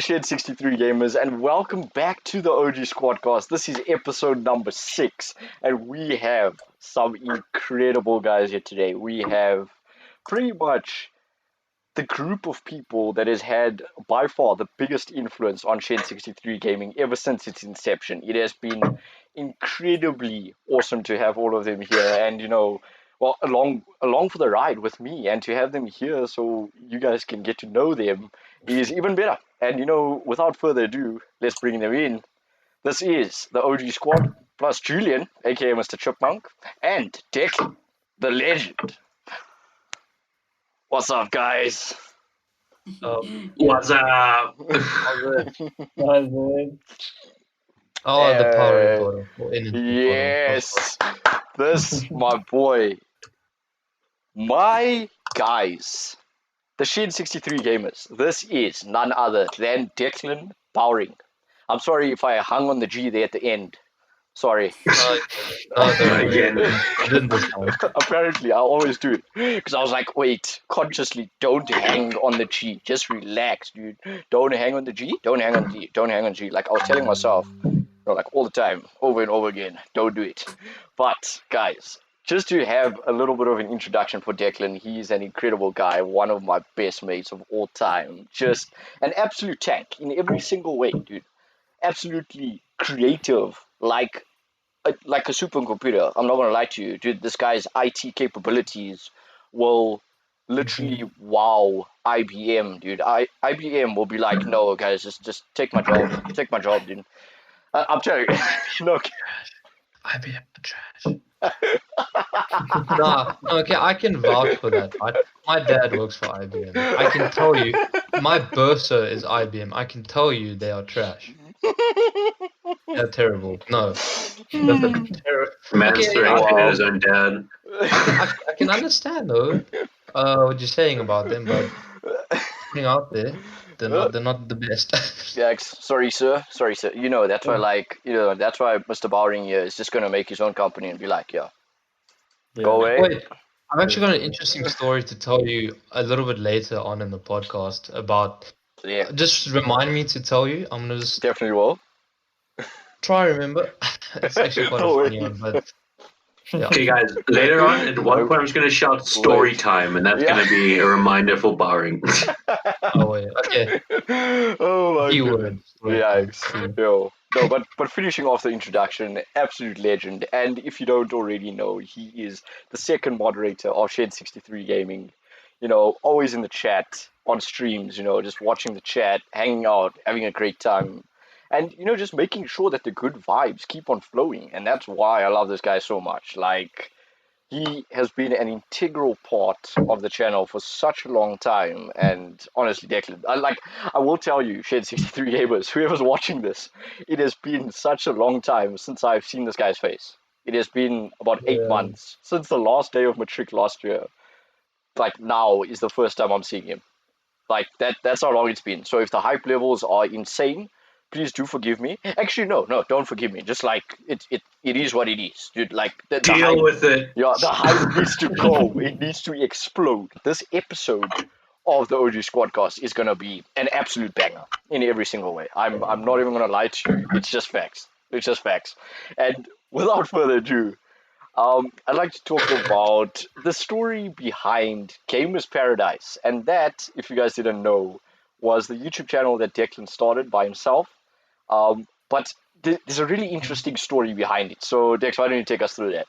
Shenz 63 gamers, and welcome back to the OG Squadcast. This is episode number 6, and we have some incredible guys here today. We have pretty much the group of people that has had by far the biggest influence on Shenz 63 gaming ever since its inception. It has been incredibly awesome to have all of them here, and well, along for the ride with me, and to have them here so you guys can get to know them is even better. And without further ado, let's bring them in. This is the OG Squad plus Julian, a.k.a. Mr. Chipmunk, and Declan, the legend. What's up, guys? What's up? Oh, the power bottle. Yes, this, my boy. My guys, the Shenz 63 gamers, this is none other than Declan Bowring. I'm sorry if I hung on the G there at the end. Sorry. Again. Apparently, I always do it. Because I was like, wait, consciously don't hang on the G. Just relax, dude. Don't hang on the G. Don't hang on G. Don't hang on G. Like I was telling myself, like all the time, over and over again, don't do it. But, guys, just to have a little bit of an introduction for Declan, he's an incredible guy, one of my best mates of all time. Just an absolute tank in every single way, dude. Absolutely creative, like a supercomputer. I'm not gonna lie to you, dude. This guy's IT capabilities will literally wow IBM, dude. IBM will be like, no, guys, just take my job, dude. I'm telling you, look. IBM the trash. Nah, okay, I can vouch for that, right? My dad works for IBM. I can tell you, my bursar is IBM. I can tell you they are trash. They're terrible. No. Man's throwing at his own dad. I can understand though what you're saying about them, but putting out there, they're not the best. Yeah, sorry, sir. That's why, that's why Mr. Bowring here is just gonna make his own company and be like, yeah. Go away. Wait, I've actually got an interesting story to tell you a little bit later on in the podcast about. Yeah, Just remind me to tell you. I'm gonna just definitely will. try to remember. It's actually quite a funny one, but yeah. Okay, guys, later on, at one point, I'm just going to shout story time, and that's going to be a reminder for Bowring. Oh, wait. Okay. Oh, my Keyword. Yikes. Yo. No, but finishing off the introduction, absolute legend. And if you don't already know, he is the second moderator of Shenz 63 Gaming. Always in the chat, on streams, just watching the chat, hanging out, having a great time. And, just making sure that the good vibes keep on flowing. And that's why I love this guy so much. Like, he has been an integral part of the channel for such a long time. And honestly, Declan, I will tell you, Shenz 63 gamers, whoever's watching this, it has been such a long time since I've seen this guy's face. It has been about 8 months since the last day of matric last year. Like, now is the first time I'm seeing him. Like, that's how long it's been. So if the hype levels are insane, please do forgive me. Actually, no, don't forgive me. Just like it is what it is, dude. Like deal with it. Yeah, the hype needs to go. It needs to explode. This episode of the OG Squadcast is gonna be an absolute banger in every single way. I'm not even gonna lie to you. It's just facts. It's just facts. And without further ado, I'd like to talk about the story behind Gamers Paradise, and that, if you guys didn't know, was the YouTube channel that Declan started by himself. But there's a really interesting story behind it. So, Dex, why don't you take us through that?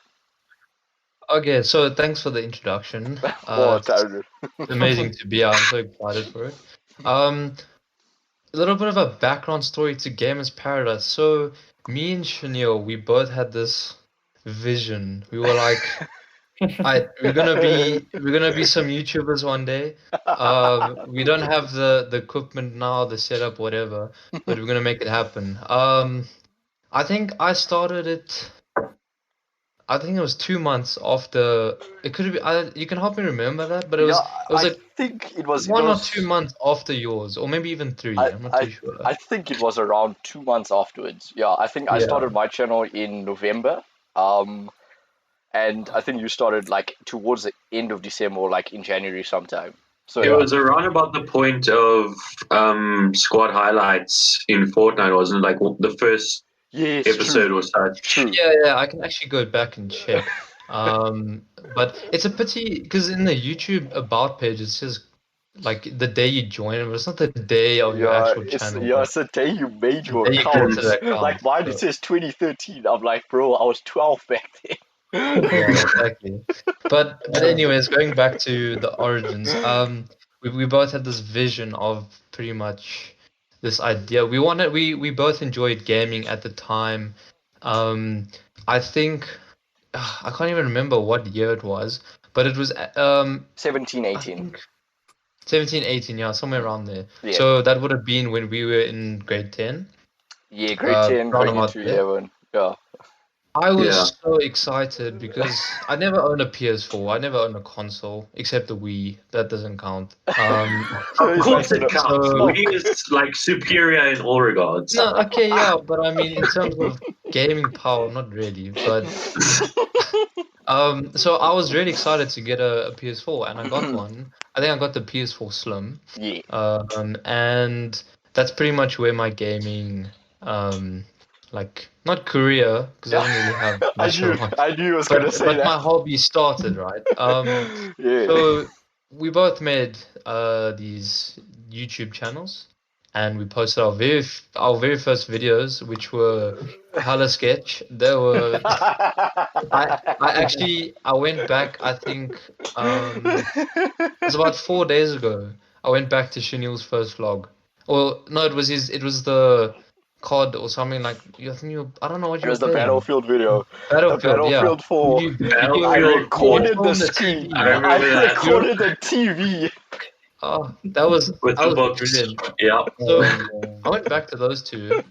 Okay, so thanks for the introduction. It's amazing to be here. I'm so excited for it. A little bit of a background story to Gamers Paradise. So, me and Chanel, we both had this vision. We were like, we're gonna be some YouTubers one day. We don't have the equipment now, the setup, whatever, but we're gonna make it happen. I think I started it. I think it was 2 months after. It could be. You can help me remember that, but it was like I think it was 1 or 2 months after yours, or maybe even 3. I'm not too sure. I think it was around 2 months afterwards. Yeah, I think I started my channel in November. And I think you started like towards the end of December, or like in January sometime. So it was around about the point of squad highlights in Fortnite, wasn't it? Like the first episode true. or such. True. Yeah, I can actually go back and check. But it's a pity because in the YouTube about page it says like the day you join, but it's not the day of your actual channel. It's the day you made your day you account. created an account. Like mine, it says 2013. I'm like, bro, I was 12 back then. Yeah, exactly. But anyways, going back to the origins, we both had this vision of pretty much this idea. We both enjoyed gaming at the time. I think I can't even remember what year it was, but it was 17, I 18. think 17, 18, yeah, somewhere around there. Yeah. So that would have been when we were in grade 10. Yeah, grade 10, around going about into there. 11. Yeah. I was Yeah. so excited because I never owned a PS4. I never owned a console except the Wii. That doesn't count. Of course it counts. Wii is like superior in all regards. No, okay, yeah, but I mean in terms of gaming power, not really. But so I was really excited to get a PS4, and I got one. I think I got the PS4 Slim. Yeah. And that's pretty much where my gaming like not career because I didn't really have much of one. I knew you was gonna say But that. my hobby started, right? Yeah. So we both made these YouTube channels, and we posted our very first videos, which were hella sketch. They were. I went back. I think it was about 4 days ago. I went back to Shenil's first vlog. Or no, it was his. It was the COD or something like. I don't know what It you was were the playing. Battlefield video. Battlefield, yeah. Battlefield 4. I recorded the screen. I recorded the TV. Oh, that was With the books. brilliant. Yeah. So I went back to those two,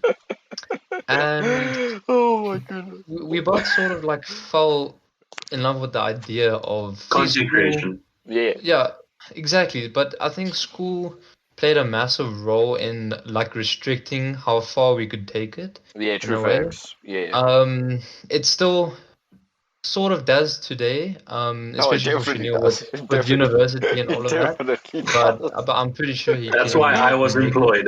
and Oh my goodness. we both sort of like fell in love with the idea of Content creation. Yeah. Yeah, exactly. But I think school played a massive role in like restricting how far we could take it. Yeah, in true a way. facts. Yeah. It still sort of does today, especially for definitely Shenil does. with university and all of that. Definitely But does. I'm pretty sure he That's can why I was make employed.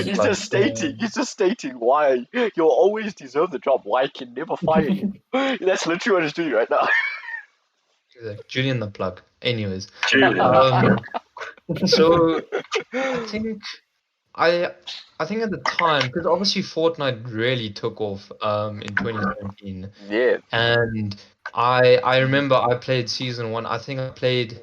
He's just stating why you'll always deserve the job, why I can never fire you. That's literally what he's doing right now. Julian the plug. Anyways, Julian. so I think at the time, because obviously Fortnite really took off in 2017. Yeah. And I remember I played season 1. I think I played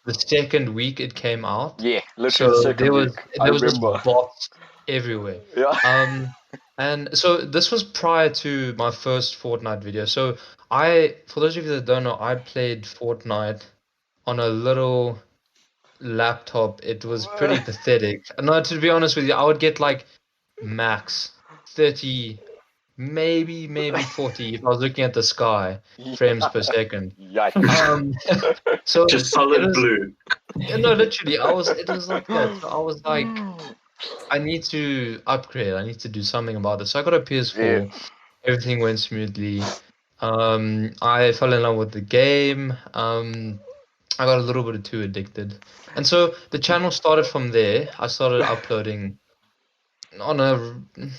the second week it came out. Yeah, literally the second week. There was just bots everywhere. Yeah. And so this was prior to my first Fortnite video. So for those of you that don't know, I played Fortnite on a little laptop. It was pretty pathetic. No, to be honest with you, I would get like max 30, maybe 40 if I was looking at the sky frames per second. So just solid blue. No, literally, it was like that. So I was like, I need to upgrade. I need to do something about this. So I got a PS4. Yeah. Everything went smoothly. I fell in love with the game. I got a little bit too addicted. And so the channel started from there. I started uploading on a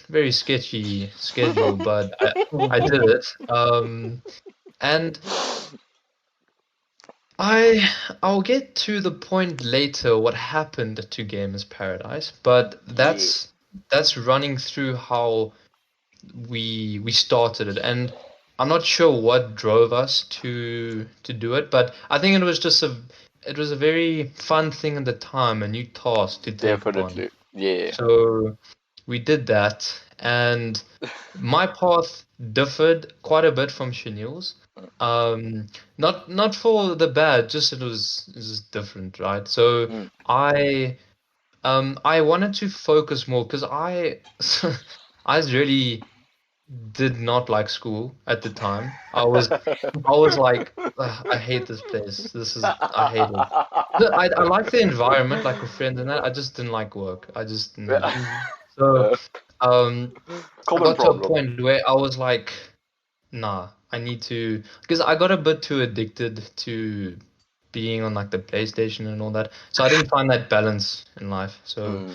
very sketchy schedule, but I did it. And I'll get to the point later what happened to Gamers Paradise, but that's running through how we started it, and I'm not sure what drove us to do it, but I think it was just it was a very fun thing at the time, a new task to take on. Yeah. So we did that, and my path differed quite a bit from Shenil's. Not for the bad, just it was different, right? So I wanted to focus more because I really did not like school at the time. I was like, I hate this place. I hate it. I like the environment, like with friends and that. I just didn't like work. I just didn't. So I got to a point where I was like, nah, I need to, because I got a bit too addicted to being on like the PlayStation and all that. So I didn't find that balance in life. So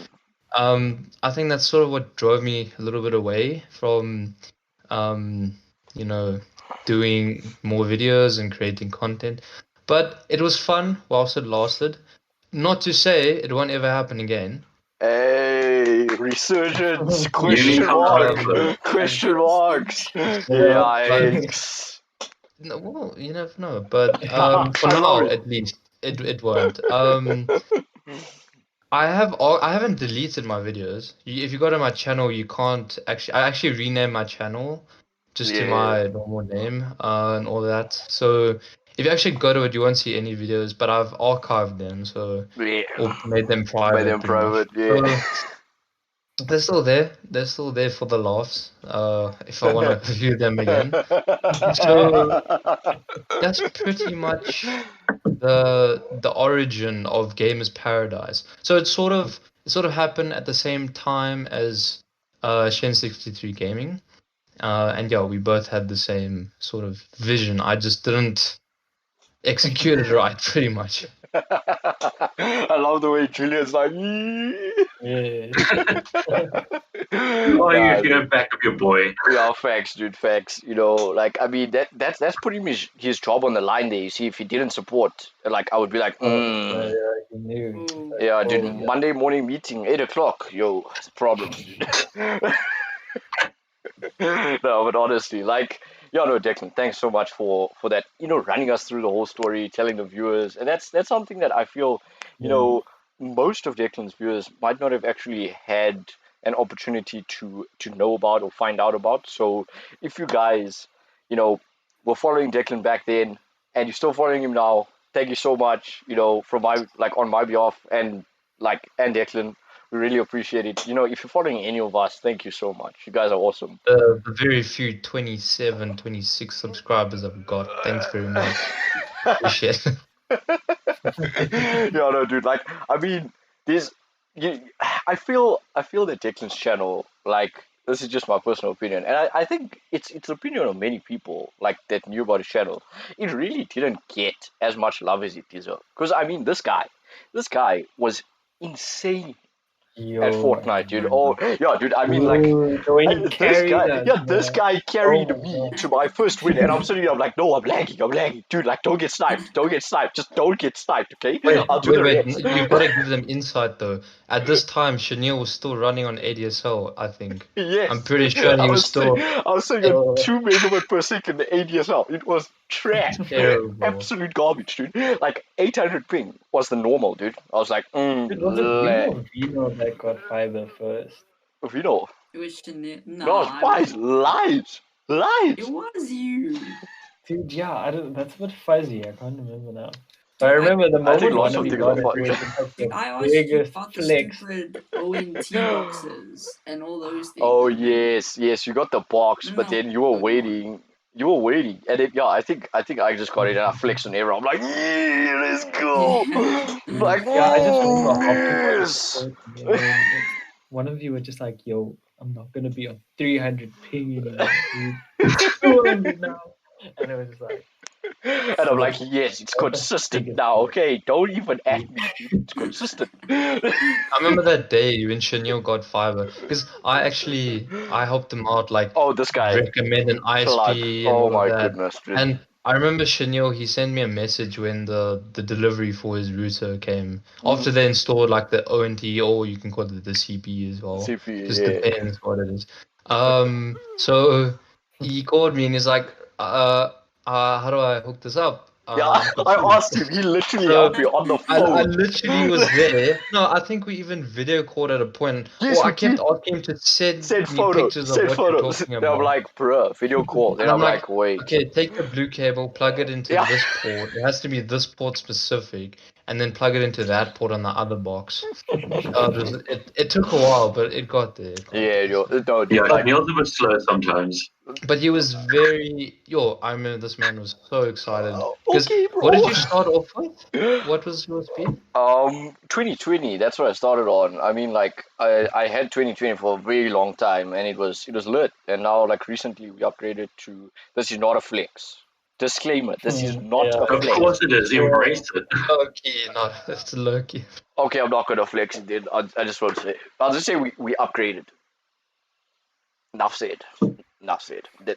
I think that's sort of what drove me a little bit away from you know, doing more videos and creating content. But it was fun whilst it lasted. Not to say it won't ever happen again. Hey, resurgence, Yeah, question mark, though. question marks. Yikes. No, well, you never know. But for I now, know. at least, it won't. I haven't deleted my videos. If you go to my channel, you can't actually. I actually renamed my channel just to Yeah. my normal name and all that. So if you actually go to it, you won't see any videos. But I've archived them, so Yeah. or made them By private, them pretty much. private, yeah. So they're still there. They're still there for the laughs. If I want to view them again. So that's pretty much the origin of Gamers Paradise. So it sort of happened at the same time as Shen 63 Gaming. And yeah, we both had the same sort of vision. I just didn't execute it right, pretty much. I love the way Julian's like. Yeah. Oh, if you don't back up your boy. Yeah, facts, dude, facts. You know, like I mean, that's putting his job on the line there. You see, if he didn't support, like I would be like, Yeah, he knew. yeah, dude, Oh, Monday morning meeting, 8 o'clock. Yo, it's a problem, dude. No, but honestly, like, yeah, no, Declan, thanks so much for that. You know, running us through the whole story, telling the viewers, and that's something that I feel, you know, most of Declan's viewers might not have actually had an opportunity to know about or find out about. So, if you guys, you know, were following Declan back then, and you're still following him now, thank you so much. You know, from my on my behalf and Declan. We really appreciate it. You know, if you're following any of us, thank you so much. You guys are awesome. The very few 27, 26 subscribers I've got. Thanks very much. Appreciate it. Yeah, no, dude. Like, I mean, I feel that Declan's channel, like, this is just my personal opinion, and I think it's the opinion of many people, like, that knew about his channel. It really didn't get as much love as it deserved. Because, I mean, this guy was insane at Fortnite, dude. Oh, yeah, dude. I mean, like, this guy carried me to my first win, and I'm sitting there, I'm like, no, I'm lagging, dude. Like, don't get sniped, just don't get sniped, okay? I'll do the rest. You've got to give them insight though. At this time, Chanel was still running on ADSL, I think. Yes, I'm pretty sure he was still. I was saying at 2 megabit per second ADSL. It was trash, absolute garbage, dude. Like 800 ping was the normal, dude. I was like, Dude, was it you or Vino that got fiber first? Vino. It was Chanel. No, spies, lies. It was you. Dude, yeah, that's a bit fuzzy. I can't remember now. But I remember the moment one of you got it was like the I asked you biggest about the flex. stupid ONT boxes and all those things. Oh yes, you got the box, but then you were waiting. And then, yeah, I think I just got it and I flexed on everyone. I'm like, yeah, let's go. Like, yeah, I just remember one of you were just like, yo, I'm not gonna be on 300 ping anymore, dude. 200 now. And it was just like, and I'm like, yes, it's consistent now, okay? Don't even at me, dude. It's consistent. I remember that day when Chanel got fiber, because I helped him out, like, this guy recommend an ISP and all my that. Goodness, dude. And I remember Chanel, he sent me a message when the delivery for his router came. After they installed like the ONT, or you can call it the CP as well. CP, just depends what it is. So he called me and he's like, how do I hook this up? I asked him. He literally helped me on the phone. I literally was there. No, I think we even video called at a point. Yes, I kept asking him to send me pictures of what you're talking about. I'm like, bruh, video call. Then I'm like, wait. Okay, take the blue cable, plug it into this port. It has to be this port specific. and then plug it into that port on the other box. It took a while, but it got there. Neil's a bit slow sometimes. But he was very I remember this man was so excited. Because bro. What did you start off with? What was your speed? 2020. That's what I started on. I mean, like I had 2020 for a very long time, and it was lit. And now, like recently, we upgraded to this is not a flex. Disclaimer: this is not a flex. Of course it is. Embrace it. Okay, no, it's low-key. Okay, I'm not gonna flex it. Then I just want to say, I'll just say we upgraded. Enough said.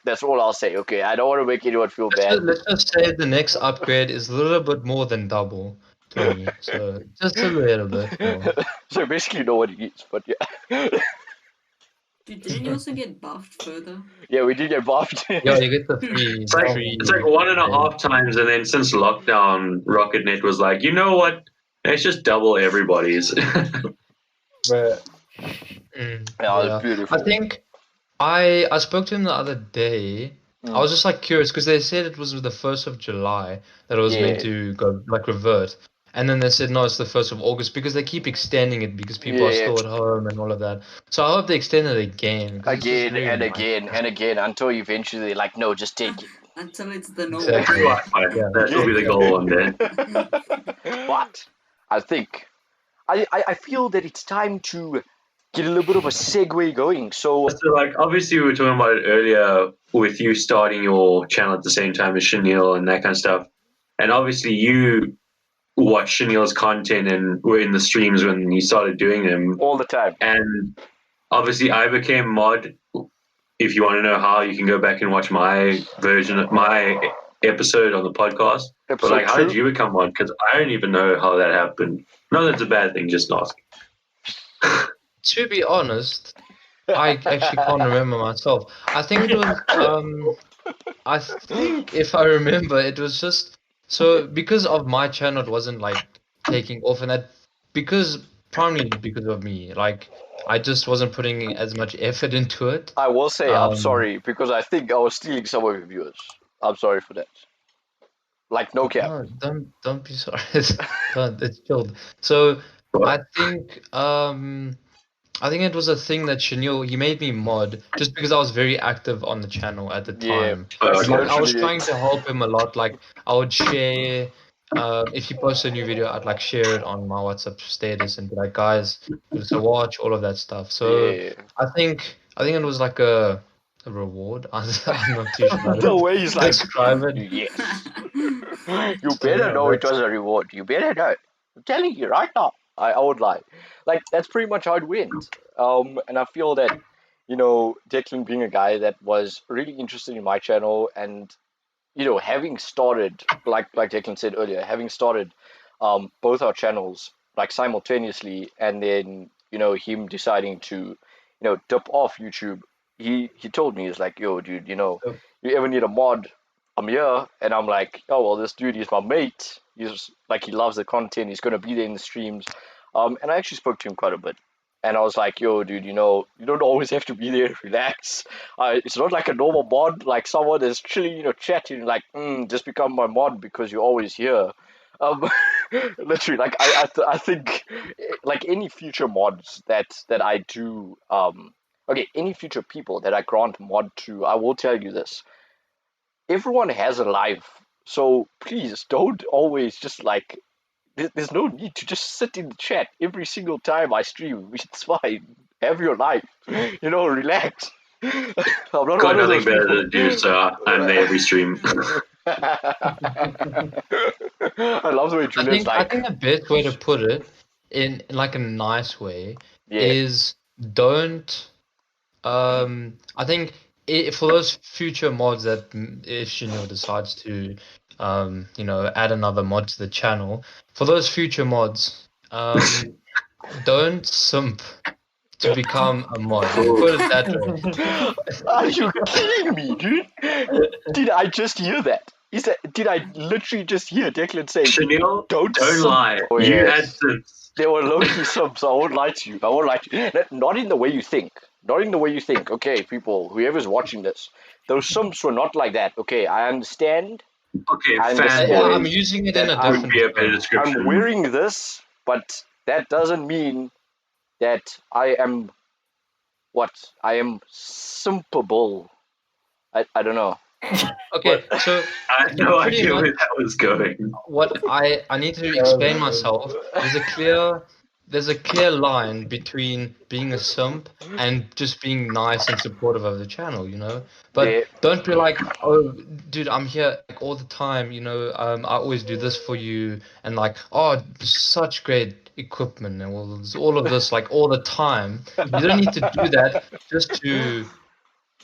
That's all I'll say. Okay, I don't want to make anyone feel bad. Let's just say the next upgrade is a little bit more than double 20. So just a little bit more. So basically, know what it is, but yeah. Dude, didn't you also get buffed further? Yeah, we did get buffed. Yeah, you get the free. It's like 1.5 times, and then since lockdown, RocketNet was like, you know what? Let's just double everybody's. But Yeah, it was beautiful. I think I spoke to him the other day. I was just like curious because they said it was the 1st of July that it was meant to go like revert. And then they said, no, it's the 1st of August because they keep extending it because people are still at home and all of that. So I hope they extend it again. Again and again and again until eventually they're like, no, just take it. Until it's the norm. Exactly. That will be the goal one day. But I think, I feel that it's time to get a little bit of a segue going. So like, obviously we were talking about it earlier with you starting your channel at the same time as Chenille and that kind of stuff. And obviously you watch Chenille's content and were in the streams when he started doing them all the time. And obviously I became mod. If you want to know how, you can go back and watch my version of my episode on the podcast. But like, how did you become mod? Because I don't even know how that happened. No, that's a bad thing. Just ask. To be honest, I actually can't remember myself. I think it was I think if I remember, it was just so because of my channel, it wasn't like taking off, and that primarily because of me. Like I just wasn't putting as much effort into it. I will say I'm sorry because I think I was stealing some of your viewers. I'm sorry for that. Like no cap. No, don't be sorry. It's chilled. So I think it was a thing that Chenille, he made me mod just because I was very active on the channel at the time. I was trying to help him a lot. Like I would share, if he posted a new video, I'd like share it on my WhatsApp status and be like, guys, so watch all of that stuff. So I think it was like a reward. I'm not too sure. The way he's like, describe it. Yes. You better know it was a reward. You better know. I'm telling you right now. I would lie. Like, that's pretty much how it went. And I feel that, Declan being a guy that was really interested in my channel and, having started, like Declan said earlier, having started both our channels, like, simultaneously, and then, him deciding to, dip off YouTube, he told me, he's like, yo, dude, you ever need a mod? I'm here. And I'm like, oh, well, this dude is my mate. He's like, he loves the content. He's going to be there in the streams. And I actually spoke to him quite a bit. And I was like, yo, dude, you don't always have to be there. Relax. It's not like a normal mod, like someone that's chilling, chatting, like, just become my mod because you're always here. Literally, like, I think, like, any future mods that I do, any future people that I grant mod to, I will tell you this. Everyone has a life. So please don't always just like, there's no need to just sit in the chat every single time I stream. It's fine. Have your life. Relax. I'm not got nothing better to do, so I'm there every stream. I love the way Julian's I think the best way to put it, in like a nice way, is don't. I think for those future mods that if Chenille decides to, add another mod to the channel, for those future mods, don't simp to become a mod. Put it that way. Are you kidding me, dude? Did I just hear that? Did I literally just hear Declan say, Chenille, don't simp. lie. Oh, you had simps. They were low-key simps. I won't lie to you. Not in the way you think. Not in the way you think. Okay, people, whoever's watching this, those simps were not like that. Okay, I understand. Okay, I'm using it in a different would be a better description. I'm wearing this, but that doesn't mean that I am simpable. I don't know. Okay, so I have no idea where that was going. What I need to explain myself. There's a clear line between being a simp and just being nice and supportive of the channel, you know. But don't be like, oh, dude, I'm here like all the time, you know. I always do this for you, and like, oh, such great equipment and all of this, like all the time. You don't need to do that just to,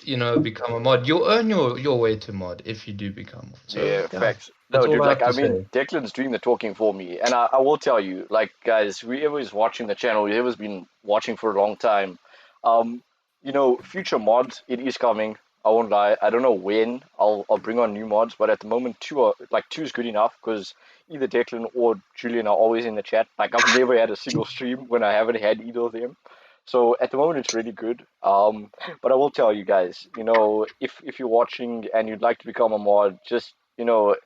you know, become a mod. You'll earn your way to mod if you do become one. So, facts. That's No, dude, all like, I mean, say. Declan's doing the talking for me. And I will tell you, like, guys, whoever's watching the channel, whoever's been watching for a long time, you know, future mods, it is coming. I won't lie. I don't know when I'll bring on new mods, but at the moment, two is good enough because either Declan or Julian are always in the chat. Like, I've never had a single stream when I haven't had either of them. So at the moment, it's really good. But I will tell you guys, you know, if you're watching and you'd like to become a mod, just, you know,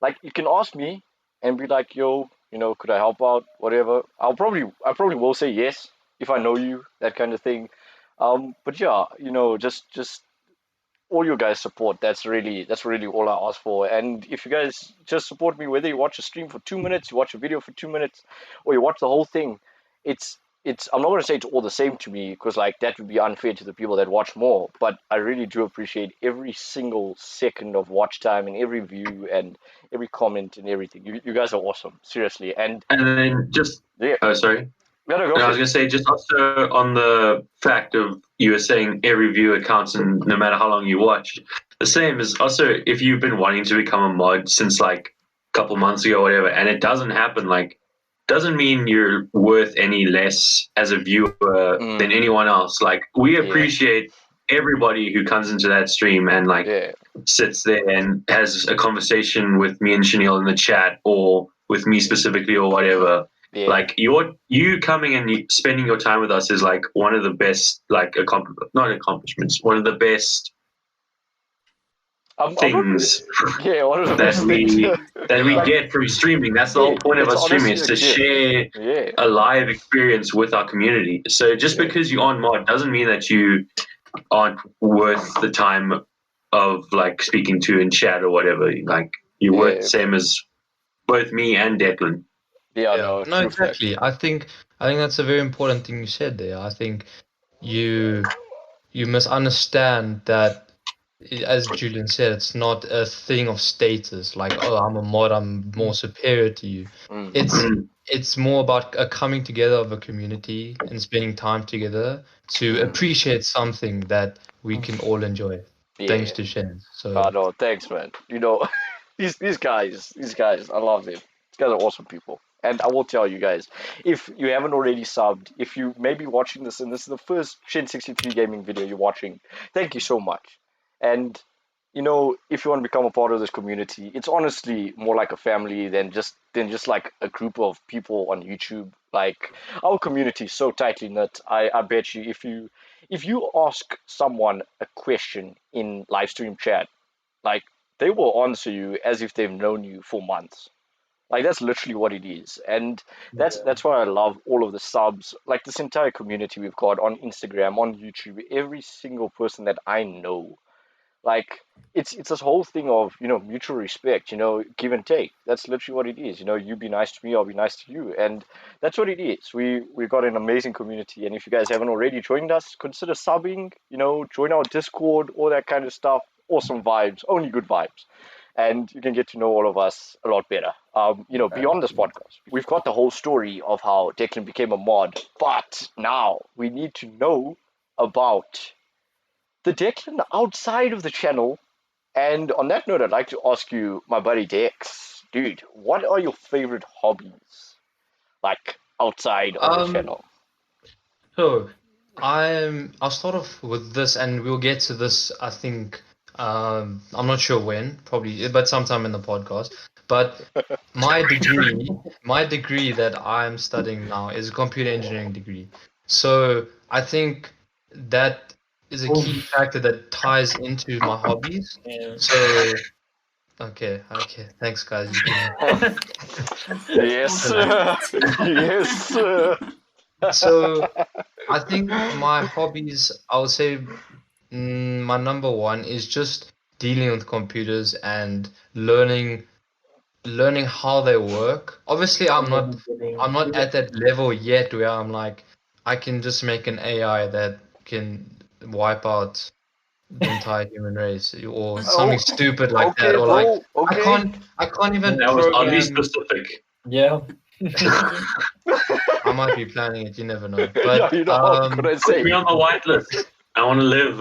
like, you can ask me and be like, yo, you know, could I help out? Whatever. I probably will say yes if I know you, that kind of thing. But yeah, you know, just all your guys' support. That's really all I ask for. And if you guys just support me, whether you watch a stream for 2 minutes, you watch a video for 2 minutes, or you watch the whole thing, it's I'm not going to say it's all the same to me because like that would be unfair to the people that watch more, but I really do appreciate every single second of watch time and every view and every comment and everything. You guys are awesome, seriously. And then just sorry. No, I was going to say, just also on the fact of you were saying every viewer counts, and no matter how long you watch, the same is also if you've been wanting to become a mod since like a couple months ago or whatever, and it doesn't happen, like, doesn't mean you're worth any less as a viewer than anyone else. Like, we appreciate everybody who comes into that stream and like sits there and has a conversation with me and Chanel in the chat or with me specifically or whatever. Like, you coming and spending your time with us is like one of the best, like, not accomplishments, one of the best things one of the best that we get from streaming. That's the whole point of us streaming, is to share a live experience with our community. So just because you aren't mod doesn't mean that you aren't worth the time of like speaking to in chat or whatever. Like, you're worth the same as both me and Declan. No, exactly. I think that's a very important thing you said there. I think you must understand that, as Julian said, it's not a thing of status. Like, oh, I'm a mod, I'm more superior to you. It's more about a coming together of a community and spending time together to appreciate something that we can all enjoy. Thanks to Shenz. So. No, thanks, man. You know, these guys, I love them. These guys are awesome people. And I will tell you guys, if you haven't already subbed, if you may be watching this and this is the first Shenz 63 gaming video you're watching, thank you so much. And, you know, if you want to become a part of this community, it's honestly more like a family than just like a group of people on YouTube. Like, our community is so tightly knit. I bet you if you ask someone a question in live stream chat, like, they will answer you as if they've known you for months. Like, that's literally what it is. And that's why I love all of the subs, like this entire community we've got on Instagram, on YouTube, every single person that I know. Like, it's this whole thing of, you know, mutual respect, you know, give and take. That's literally what it is. You know, you be nice to me, I'll be nice to you. And that's what it is. We've got an amazing community. And if you guys haven't already joined us, consider subbing, you know, join our Discord, all that kind of stuff. Awesome vibes, only good vibes. And you can get to know all of us a lot better. You know, beyond this podcast, we've got the whole story of how Declan became a mod. But now we need to know about the Declan outside of the channel. And on that note, I'd like to ask you, my buddy Dex, dude, what are your favorite hobbies, like, outside of the channel? So, I'll start off with this, and we'll get to this, I think, I'm not sure when, probably, but sometime in the podcast. But my degree that I'm studying now is a computer engineering degree. So I think that is a key factor that ties into my hobbies. So Okay. Thanks, guys. Yes, yes. So I think my hobbies, I would say, my number one is just dealing with computers and learning how they work. Obviously, I'm not at that level yet where I'm like, I can just make an AI that can wipe out the entire human race or something stupid like that, or bro, like okay. I can't even That was oddly program. specific. Yeah. I might be planning it. You never know. But Yeah, you know what could I Put say? me on the whitelist. I want to live.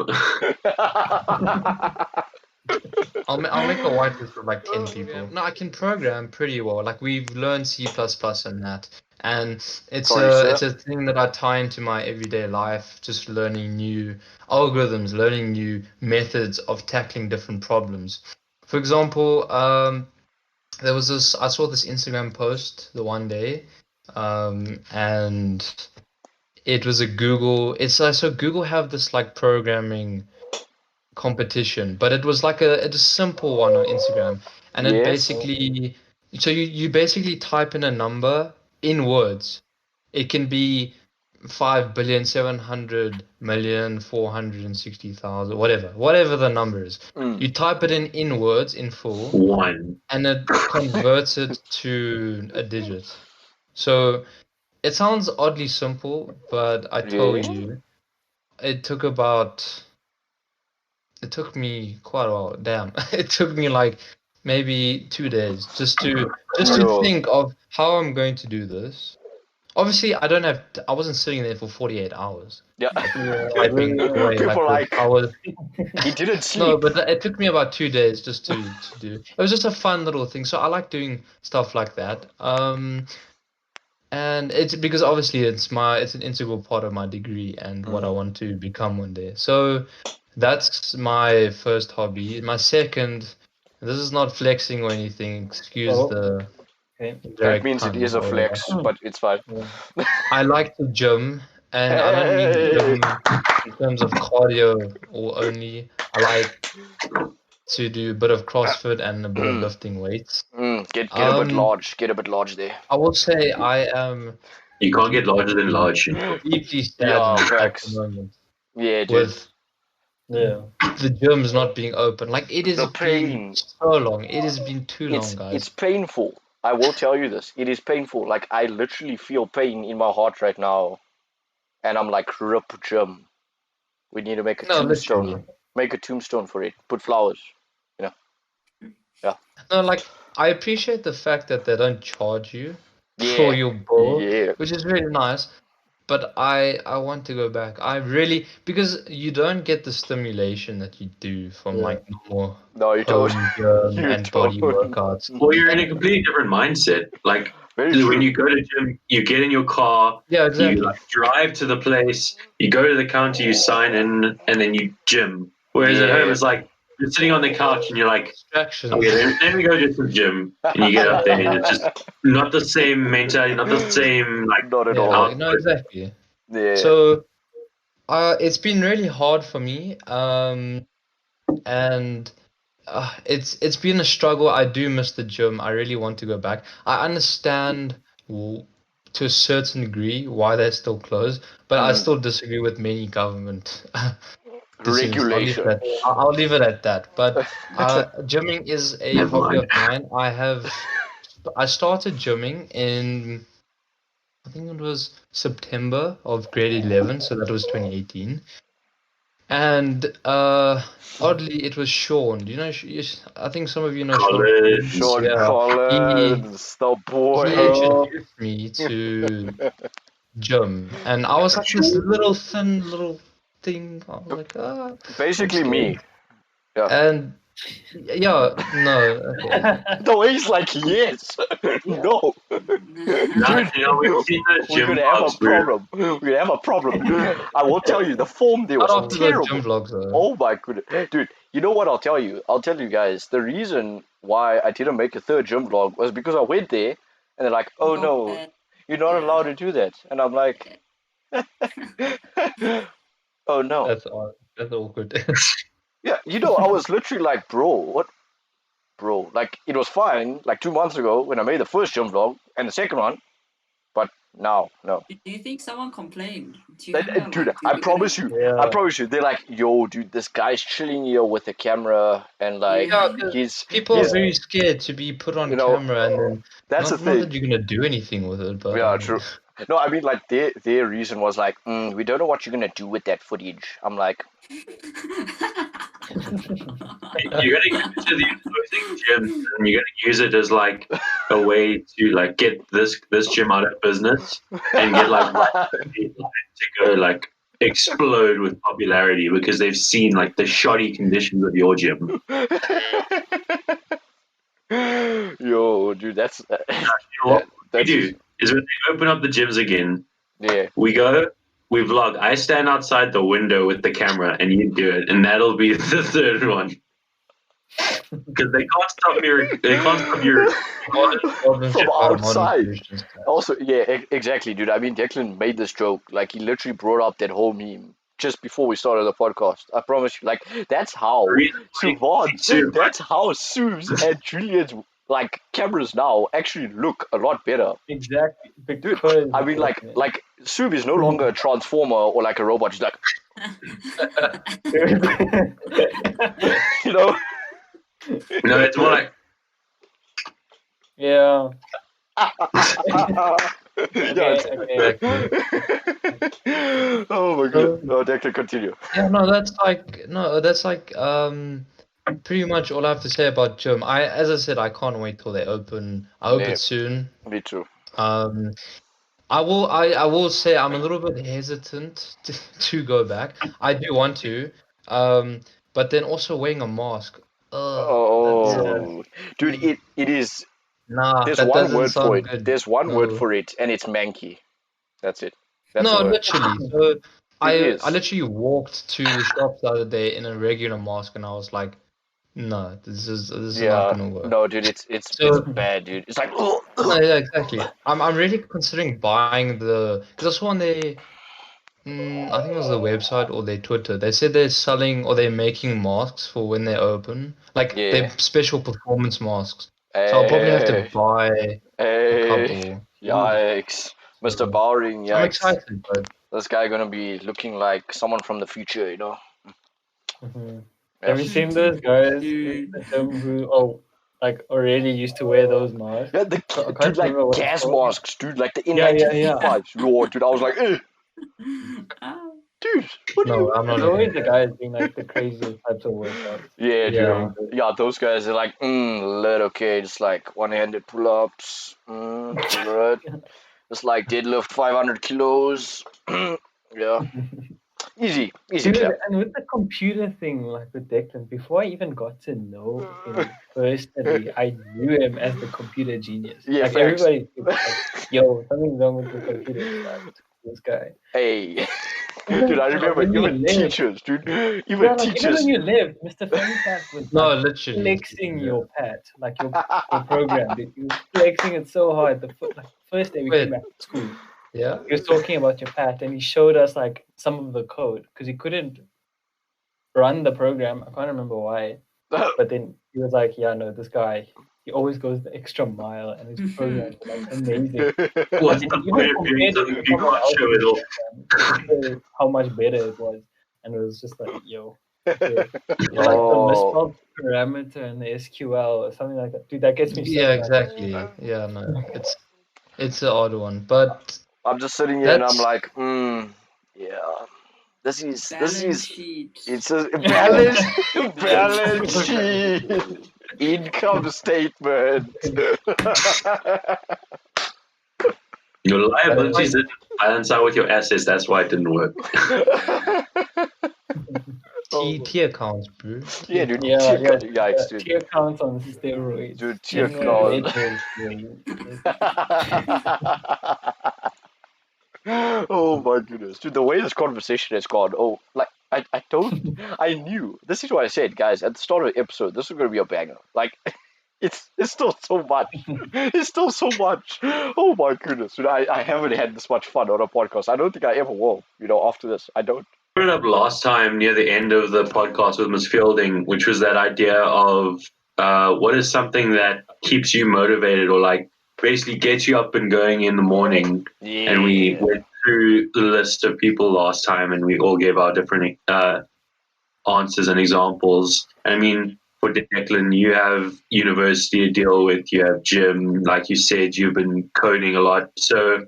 I'll make a whitelist of like 10 people. No, I can program pretty well. Like we've learned C++ and that, and it's Sorry, it's sir. a thing that I tie into my everyday life. Just learning new algorithms, learning new methods of tackling different problems. For example, there was this. I saw this Instagram post the one day, and it was a Google. It's so Google have this like programming competition, but it was like a simple one on Instagram, and it Yes. basically so you basically type in a number in words. It can be 5,700,460,000, whatever the number is. You type it in words in full, One. and it converts it to a digit. So it sounds oddly simple, but I tell Yeah. you, it took me quite a while. Damn, it took me like maybe 2 days just to Yo. think of how I'm going to do this. Obviously, I wasn't sitting there for 48 hours. Yeah. Typing away People like like I was. he didn't sleep. No, but it took me about 2 days just to do. It was just a fun little thing. So I like doing stuff like that. And it's because obviously it's an integral part of my degree and what I want to become one day. So that's my first hobby. My second, this is not flexing or anything. Excuse the That direct means it pun is a or whatever. flex, but it's fine. I like to gym, and I don't mean gym in terms of cardio or only. I like to do a bit of CrossFit and a bit of lifting weights. Get a bit large. Get a bit large there. I will say I am You can't get larger than large. deeply Yeah, saddened at facts. the moment Yeah, dude. with the gyms not being open. Like it has The been pain. so long. It has been too long, It's guys. painful. I will tell you this. It is painful. Like I literally feel pain in my heart right now, and I'm like, rip gym. We need to make a tombstone. Literally. Make a tombstone for it. Put flowers. You know. Yeah. No, like I appreciate the fact that they don't charge you Yeah. for your bill, Yeah. which is really nice. But I want to go back. I really, because you don't get the stimulation that you do from like normal No, you don't. home gym You and body don't. workouts. Well, you're in a completely different mindset. Like when you go to gym, you get in your car, Yeah, exactly. you like drive to the place, you go to the counter, you sign in, and then you gym. Whereas at home, it's like you're sitting on the couch and you're like, distractions. okay, let me go to the gym, and you get up there, and it's just not the same mentality, not the same like. Not at all. No, exactly. Yeah. So, it's been really hard for me, and it's been a struggle. I do miss the gym. I really want to go back. I understand to a certain degree why they're still closed, but I still disagree with many government decisions. Regulation. I'll leave it at that. But gymming is a hobby of mine. I started gymming in, I think it was September of grade 11, so that was 2018. And oddly, it was Sean. Do you know? I think some of you know Collins. Sean Collins, the boy. He introduced me to gym, and I was like this little thin little thing. I was like, basically me. Yeah. And yeah, no. Okay. The way he's like, yes, no. Dude, we could have a problem. We could have a problem. I will tell you, the form there was terrible. Gym vlogs, oh my goodness, dude. You know what? I'll tell you. I'll tell you guys. The reason why I didn't make a third gym vlog was because I went there, and they're like, "Oh no, you're not allowed to do that," and I'm like, "Oh no." That's awkward. Yeah, you know, I was literally like, "Bro, what? bro, like, it was fine, like, 2 months ago when I made the first gym vlog and the second one, but now, no. Do you think someone complained? Do you remember, Dude, like, I promise you, they're like, yo, dude, this guy's chilling here with a camera, and like, people are very scared to be put on camera, and then that's the thing. Not that you're gonna do anything with it, but yeah, true. No, I mean, like, their reason was like, we don't know what you're gonna do with that footage. I'm like, You're gonna use it to these closing gyms, and you're gonna use it as like a way to like get this gym out of business and get like to go like explode with popularity because they've seen like the shoddy conditions of your gym. yo, dude, that's what we do is when they open up the gyms again, we go. We vlog. I stand outside the window with the camera, and you do it, and that'll be the third one. Because they can't stop your. They can't stop your from outside. Also, yeah, exactly, dude. I mean, Declan made this joke. Like, he literally brought up that whole meme just before we started the podcast. I promise you. Like, that's how that's how Sue's and Julian's like cameras now actually look a lot better. Exactly. Dude, I mean, like Sub is no longer a transformer or like a robot. He's like, you know. No, it's more like. Yeah. Okay. Oh my god. No, Declan, continue. Yeah, that's like pretty much all I have to say about gym. As I said, I can't wait till they open. I hope it's soon. Me too. I will say I'm a little bit hesitant to go back. I do want to, but then also wearing a mask. Dude, it is. Nah, there's that one doesn't word sound for it. good. There's one word for it, and it's manky. That's it. That's no, literally. So I literally walked to the shop the other day in a regular mask, and I was like, no, this is not gonna work. No, dude, it's bad, dude. It's like, no, yeah, exactly. I'm really considering buying because I saw on their, I think it was the website or their Twitter. They said they're selling or they're making masks for when they open, like they're special performance masks. So I'll probably have to buy a couple. Yikes, Mr. Bowring, yikes. I'm excited, but this guy gonna be looking like someone from the future, you know. Mm-hmm. Have you seen those guys who already used to wear those masks? Yeah, dude, like gas masks, dude, like the N95s. Yo, dude, I was like, dude, what no, I'm not. There's always the guys doing like the craziest types of workouts. Yeah, dude. Yeah, those guys are like, okay, just like one-handed pull-ups, right? Just like deadlift 500 kilos. Yeah. Easy Dude, clap. and with the computer thing, like with Declan, before I even got to know him personally, I knew him as the computer genius. Yeah, like everybody like, yo, something's wrong with the computer. Like, this guy. Hey. Dude, I remember even teachers, dude. Even teachers. Even when you lived, Mr. Funnycat was literally flexing your pad, like your program. Dude. He was flexing it so hard. The first day we came back to school. Yeah. He was talking about your pad and he showed us like some of the code because he couldn't run the program. I can't remember why. But then he was like, yeah, no, this guy, he always goes the extra mile and his programs are like amazing. What's the point of doing something if you can't show it all? How much better it was. And it was just like, yo. Okay. Like the misspelled parameter in the SQL or something like that. Dude, that gets me exactly. Yeah, no. It's an odd one. But I'm just sitting here and I'm like, yeah. This is it's a balance sheet, income statement. Your liabilities didn't balance out with your assets. That's why it didn't work. T accounts, bro. Yeah, dude. Yikes, dude. T accounts on steroids. Dude, T accounts. Oh my goodness, dude! The way this conversation has gone. Oh, like I knew. This is what I said, guys, at the start of the episode. This is going to be a banger. Like, it's still so much. It's still so much. Oh my goodness, dude! I haven't had this much fun on a podcast. I don't think I ever will. You know, after this, I don't. I brought it up last time near the end of the podcast with Miss Fielding, which was that idea of what is something that keeps you motivated or like basically gets you up and going in the morning? Yeah. And we went through the list of people last time, and we all gave our different answers and examples. I mean, for Declan, you have university to deal with, you have gym, like you said, you've been coding a lot. So,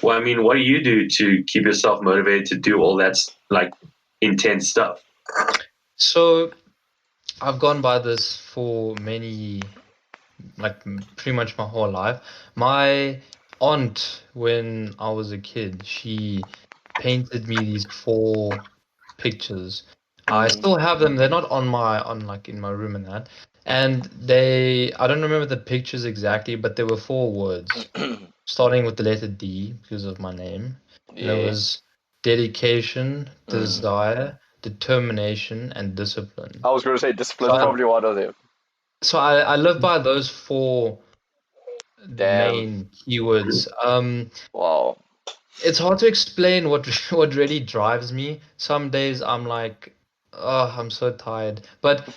well, I mean, what do you do to keep yourself motivated to do all that like intense stuff? So I've gone by this for pretty much my whole life. My aunt, when I was a kid, she painted me these 4 pictures. I still have them. They're not in my room and that. And I don't remember the pictures exactly, but there were 4 words, starting with the letter D because of my name. And there was dedication, desire, determination, and discipline. I was going to say discipline's probably one of them. So I live by those 4 main keywords. Wow. It's hard to explain what really drives me. Some days I'm like, oh, I'm so tired. But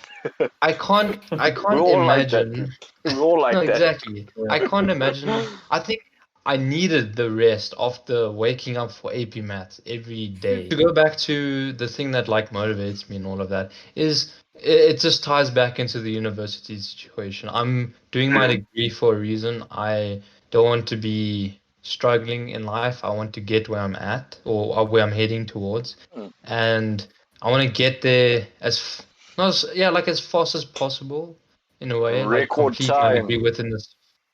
I can't imagine. We're all like No, that. exactly. I can't imagine. I think I needed the rest after waking up for AP Maths every day. To go back to the thing that like motivates me and all of that is it just ties back into the university situation. I'm doing my degree for a reason. I don't want to be struggling in life. I want to get where I'm at or where I'm heading towards, and I want to get there as fast as possible in a way, like Record completing my degree within the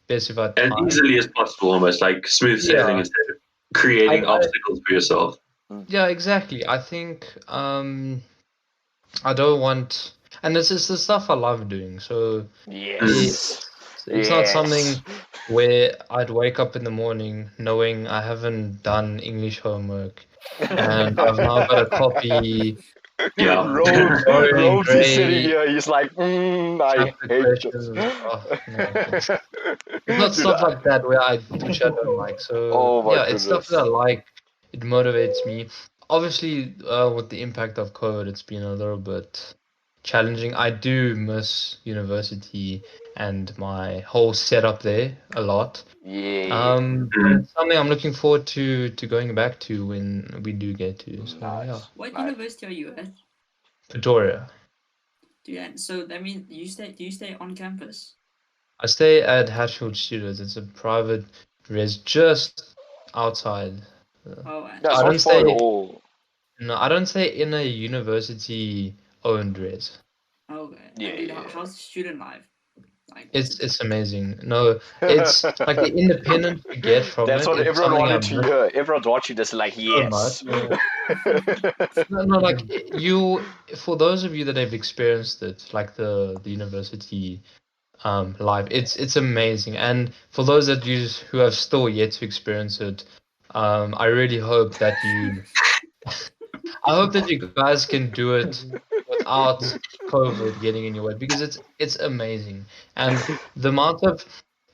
specified time. As easily as possible, almost like smooth sailing instead of creating obstacles for yourself. Yeah, exactly. I think I don't want, and this is the stuff I love doing. So it's not something where I'd wake up in the morning knowing I haven't done English homework and I've now got a copy. Yeah, Rhodes is sitting here. He's like, I hate this. Oh, no. It's not stuff like that which I don't like. So it's stuff that I like. It motivates me. Obviously, with the impact of COVID, it's been a little bit challenging. I do miss university and my whole setup there a lot. But it's something I'm looking forward to going back to when we do get to. So What university are you at? Pretoria. So that means do you stay on campus? I stay at Hatfield Studios. It's a private res just outside. I don't stay at all. No, I don't stay in a university-owned res. Okay. How's the student life? Like, it's amazing. No, it's like the independence you get from That's it. what everyone wanted to hear. Everyone's watching this like, yes. No, like for those of you that have experienced it, like the university life, it's amazing. And for those of you who have still yet to experience it, I really hope that I hope that you guys can do it without COVID getting in your way, because it's amazing. And the amount of,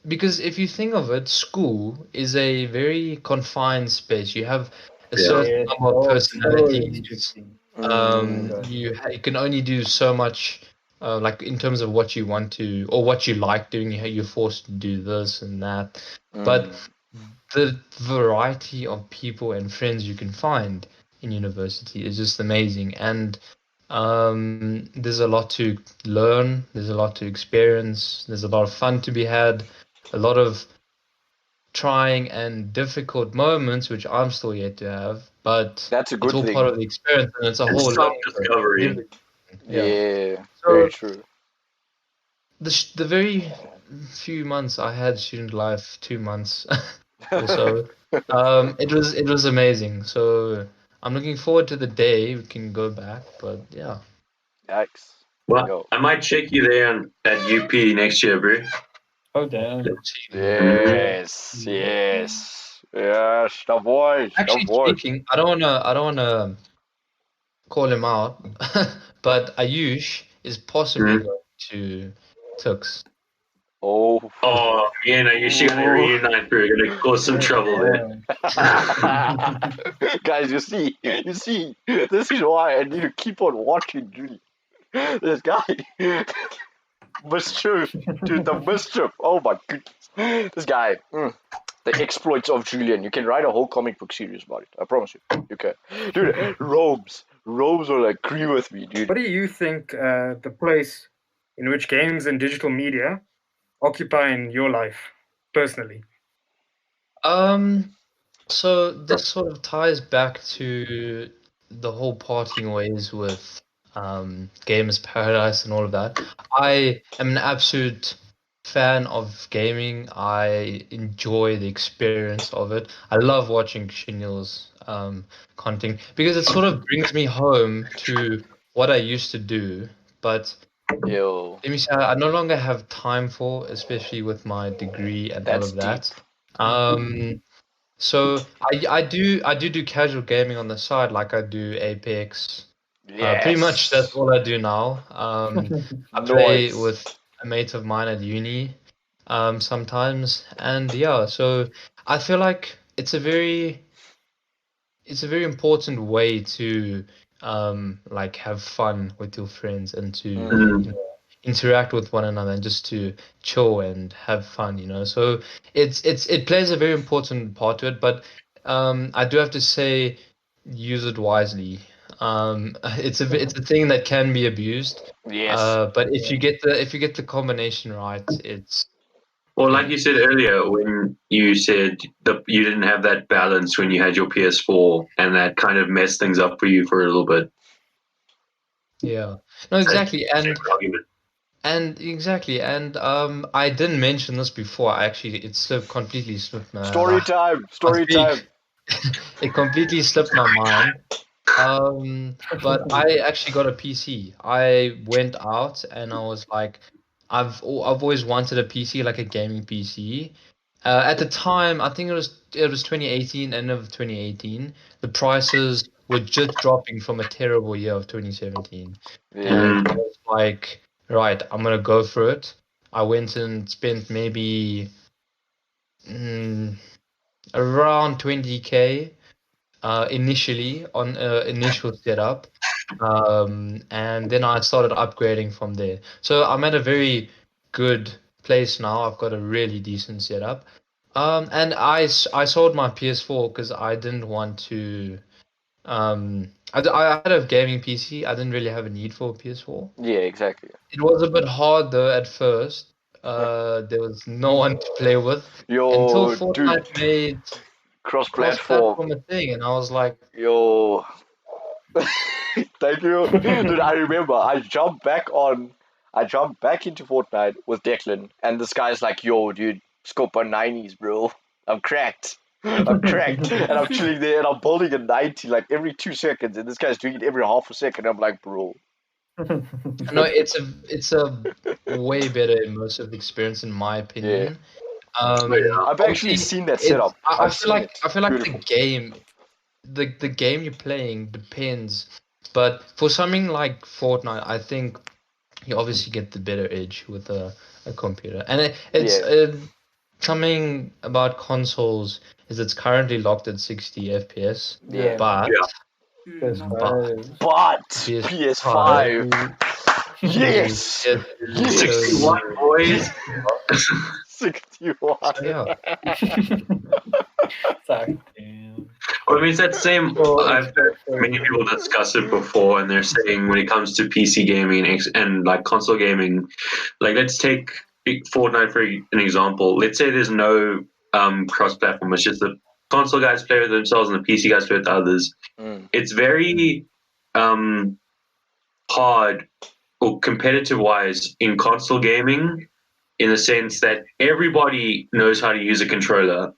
because if you think of it, school is a very confined space. You have a certain number of personalities. You can only do so much, like in terms of what you want to or what you like doing. You're forced to do this and that, but the variety of people and friends you can find in university is just amazing. And there's a lot to learn, there's a lot to experience, there's a lot of fun to be had, a lot of trying and difficult moments, which I'm still yet to have, but that's a good it's all thing. part of the experience, and it's a whole self-discovery. Yeah, so very true. The very few months I had student life, 2 months or so, it was amazing. So I'm looking forward to the day we can go back, but yeah. Yikes. Well, I might check you there at UP next year, bro. Oh, damn. Yes, the boys. Actually speaking, I don't wanna call him out, but Ayush is possibly going to Tux. Oh, yeah, no, you should reunite, bro. You're gonna cause some trouble there. Guys, you see, this is why I need to keep on watching Julie. This guy. Mischief, dude, the mischief. Oh my goodness, this guy. The exploits of Julian. You can write a whole comic book series about it. I promise you. You can. Dude, Robes will agree with me, dude. What do you think the place in which games and digital media occupy in your life, personally? So this sort of ties back to the whole parting ways with Gamers Paradise and all of that. I am an absolute fan of gaming. I enjoy the experience of it. I love watching Shinil's content because it sort of brings me home to what I used to do. But Yo, let me say, I no longer have time for, especially with my degree and all of that. So I do casual gaming on the side, like I do Apex. Pretty much that's all I do now. I play with a mate of mine at uni sometimes, and yeah, so I feel like it's a very important way to like have fun with your friends and to you know, interact with one another and just to chill and have fun, you know. So it plays a very important part to it, but I do have to say use it wisely. It's a thing that can be abused. Yes. But if you get the combination right, it's well, like you said earlier, when you said that you didn't have that balance when you had your PS4, and that kind of messed things up for you for a little bit. Yeah. No, exactly. And exactly. And I didn't mention this before. Actually, it completely slipped my Story time. It completely slipped my mind. But I actually got a PC. I went out and I was like, I've always wanted a PC, like a gaming PC. At the time, I think it was 2018, end of 2018. The prices were just dropping from a terrible year of 2017, and I was like, right, I'm gonna go for it. I went and spent maybe around 20K initially on initial setup, and then I started upgrading from there. So I'm at a very good place now. I've got a really decent setup, and I sold my PS4 because I didn't want to. I had a gaming PC. I didn't really have a need for a PS4. Yeah, exactly. It was a bit hard though at first. There was no one to play with until Fortnite made cross-platform a thing, and I was like, yo, thank you, dude. I remember I jumped back into Fortnite with Declan, and this guy's like, yo, dude, scope on 90s, bro. I'm cracked, and I'm chilling there, and I'm building a 90 like every 2 seconds, and this guy's doing it every half a second. I'm like, bro. No, it's a way better immersive experience in my opinion. I've actually seen that setup. I feel like beautiful. the game you're playing depends, but for something like Fortnite, I think you obviously get the better edge with a computer. And it's something about consoles is it's currently locked at 60 FPS. Yeah. But PS5. Yes. 61 boys. 61. Yeah. Sorry. Well, I mean, it's that same. I've heard many people discuss it before, and they're saying when it comes to PC gaming and like console gaming, like let's take Fortnite for an example. Let's say there's no cross-platform. It's just the console guys play with themselves and the PC guys play with others. It's very hard or competitive-wise in console gaming, in the sense that everybody knows how to use a controller.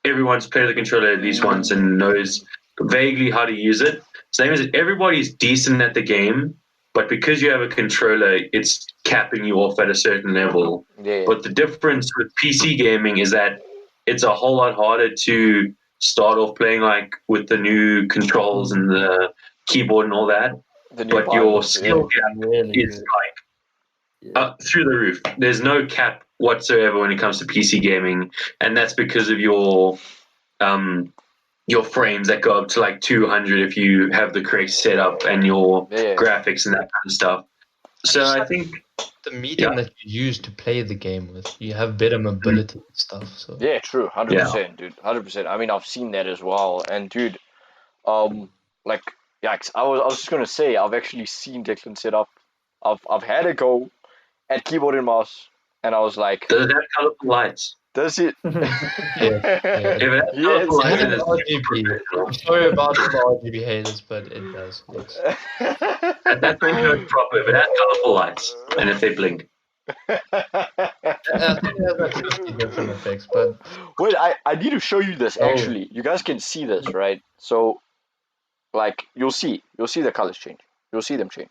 Everyone's played the controller at least once and knows vaguely how to use it. So that means that everybody's decent at the game, but because you have a controller, it's capping you off at a certain level. Yeah. But the difference with PC gaming is that it's a whole lot harder to start off playing like with the new controls and the keyboard and all that. But your skill gap is like through the roof. There's no cap whatsoever when it comes to PC gaming, and that's because of your frames that go up to like 200 if you have the correct setup and your graphics and that kind of stuff. So I think the medium that you use to play the game with. You have better mobility and stuff. So yeah, true, 100%, dude, 100%. I mean, I've seen that as well, and dude, like, yikes, I was just gonna say, I've actually seen Declan set up. I've had a go at keyboard and mouse, and I was like, does it have colorful lights? Does it? Yes. RGB. I'm sorry about all the RGB haters, but it does. Yes. That's when you know it's proper. If it has colorful lights, and if they blink. I think it has like 50 different effects, but wait, I need to show you this actually. You guys can see this, right? So, like, you'll see the colors change. You'll see them change.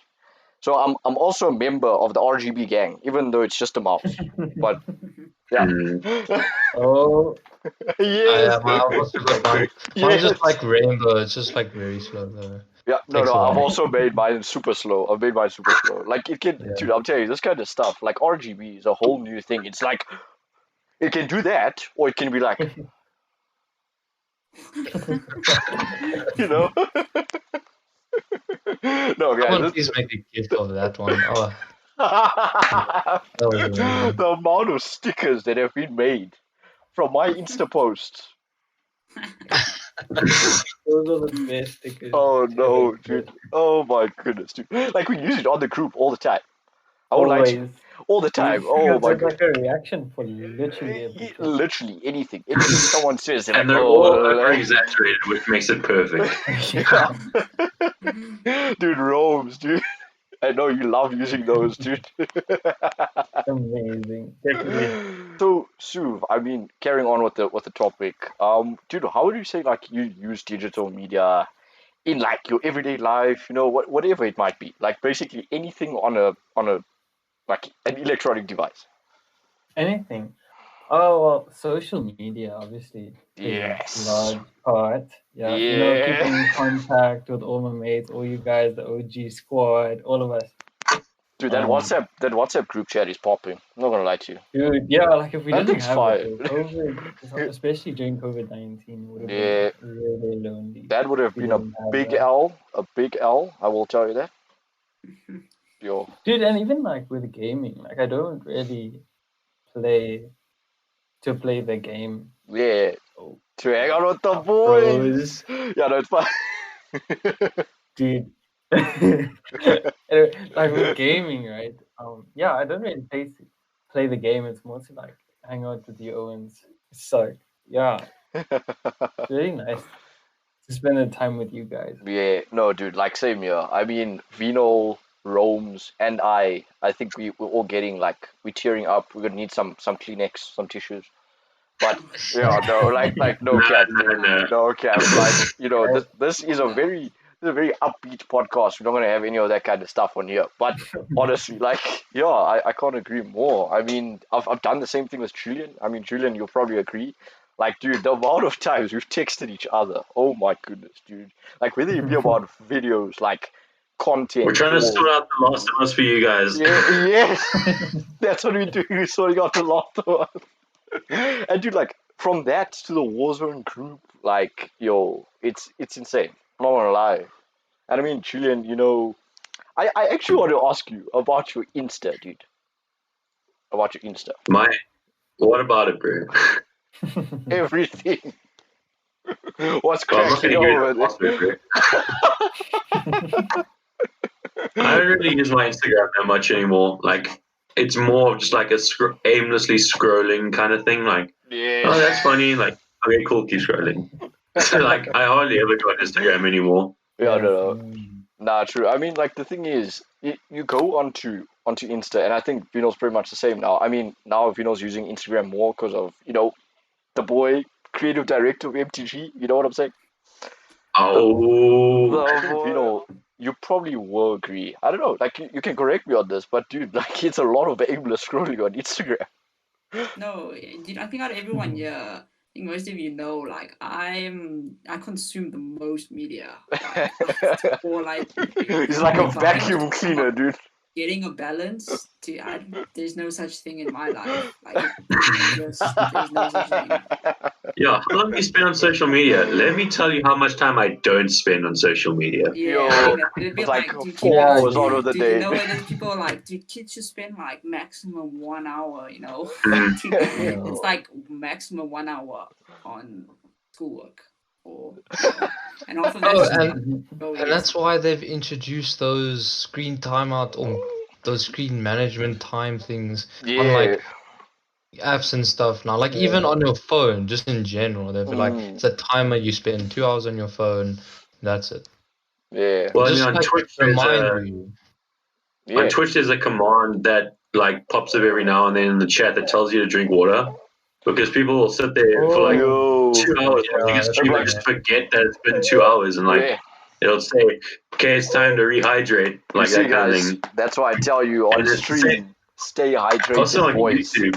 So I'm also a member of the RGB gang, even though it's just a mouse. But yeah. Oh. Yes. I've also got mine. Mine's just like rainbow. It's just like very slow though. Yeah, no, I've also made mine super slow. I've made mine super slow. Like, it can, dude, I'm telling you, this kind of stuff, like RGB is a whole new thing. It's like, it can do that, or it can be like, you know? No, guys. Someone please make a gift of that one. Oh. The amount of stickers that have been made from my Insta posts. Those are the best stickers. Oh no, dude. Oh my goodness, dude. Like, we use it on the group all the time. I would like to, all the time. Oh my god. Like a reaction for literally everything. Literally anything. Anything someone says, and they're all over-exaggerated, which makes it perfect. Dude, Rome's, dude. I know you love using those, dude. Amazing. So, Suv, I mean, carrying on with the topic, dude, how would you say, like, you use digital media in, like, your everyday life, you know, whatever it might be, like, basically anything on a like an electronic device? Anything. Oh well, social media obviously. Yes. A large part. Yeah. You know, keeping in contact with all my mates, all you guys, the OG squad, all of us. Dude, that WhatsApp group chat is popping. I'm not gonna lie to you. Dude, yeah, like if we didn't have it, COVID, especially during COVID-19, would have been really lonely. That would have been a big L, I will tell you that. Yo. Dude, and even like with gaming, like I don't really play the game. Yeah. To hang out with the boys. Yeah, no, it's fine. Dude. Like with gaming, right? Yeah, I don't really play the game. It's mostly like hang out with the Owens. So yeah, it's really nice to spend the time with you guys. Yeah, no, dude, like same here. I mean, Vino, Rome's, and I think we're all getting like, we're tearing up. We're gonna need some Kleenex, some tissues. But yeah, no, like no cap, no cap. Like, you know, this is a very upbeat podcast. We're not gonna have any of that kind of stuff on here. But honestly, like, yeah, I can't agree more. I mean, I've done the same thing with Julian. I mean, Julian, you'll probably agree. Like, dude, the amount of times we've texted each other. Oh my goodness, dude. Like, whether it be about videos, like content. We're trying to sort out The Last of Us for you guys. Yeah. That's what we're doing. We're sorting out The Last of Us. And dude, like, from that to the Warzone group, like, yo, it's insane. I'm not gonna lie. And I mean, Julian, you know, I actually want to ask you about your Insta, dude. About your Insta. What about it, bro? Everything. What's cracking over there? I don't really use my Instagram that much anymore. Like, it's more just like a aimlessly scrolling kind of thing. Like, oh, that's funny. Like, okay, cool, keep scrolling. So, like, I hardly ever go on Instagram anymore. Yeah, no. Nah, true. I mean, like, the thing is, you go onto Insta, and I think Vino's pretty much the same now. I mean, now Vino's using Instagram more because of, you know, the boy, creative director of MTG. You know what I'm saying? Oh. Vino, you probably will agree. I don't know. Like, you can correct me on this, but dude, like, it's a lot of aimless scrolling on Instagram. No, dude, I think out of everyone, yeah, I think most of you know, like, I consume the most media. Like, or like, it's like a vacuum cleaner, dude. Getting a balance there's no such thing in my life. Like, there's no such thing. Yeah, how long do you spend on social media? Let me tell you how much time I don't spend on social media. Yeah, I think it'd be like do 4 hours out of the do day. You know where there's people like, do kids should spend like maximum 1 hour, It's like maximum 1 hour on schoolwork. Or, and after that, and that's why they've introduced those screen timeout or those screen management time things on like apps and stuff now. Like even on your phone, just in general, they'll be like, it's a timer. You spend 2 hours on your phone. That's it. Yeah. Well, just I mean, on Twitch, on Twitch, there's a command that like pops up every now and then in the chat that tells you to drink water. Because people will sit there for like 2 hours watching a stream and just forget that it's been 2 hours, and like it'll say, "Okay, it's time to rehydrate," like that kind of thing. That's why I tell you on the stream, stay hydrated. Also on boys. YouTube.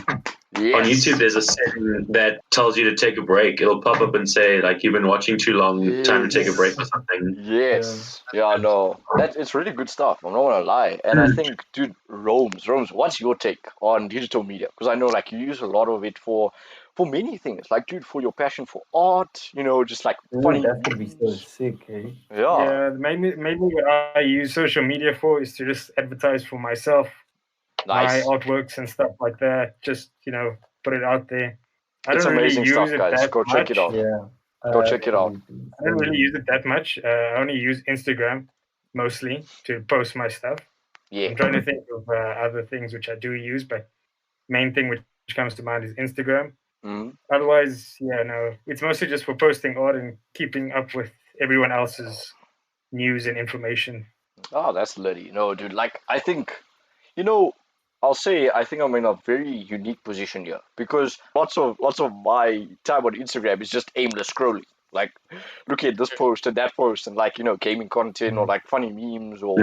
On YouTube, there's a setting that tells you to take a break. It'll pop up and say, like, you've been watching too long, time to take a break or something. Yes. Yeah, no. It's really good stuff. I'm not going to lie. And I think, dude, Rome's, what's your take on digital media? Because I know, like, you use a lot of it for many things. Like, dude, for your passion for art, just like funny. That could be so sick, eh? Yeah, mainly what I use social media for is to just advertise for myself. Nice. My artworks and stuff like that. Just put it out there. It's amazing stuff, guys. Go check it out. Yeah. Go check it out. I don't really use it that much. I only use Instagram mostly to post my stuff. Yeah. I'm trying to think of other things which I do use, but main thing which comes to mind is Instagram. Otherwise, it's mostly just for posting art and keeping up with everyone else's news and information. Oh, that's litty. No, dude. Like, I think, I'll say I think I'm in a very unique position here because lots of my time on Instagram is just aimless scrolling. Like, look at this post and that post and like gaming content or like funny memes or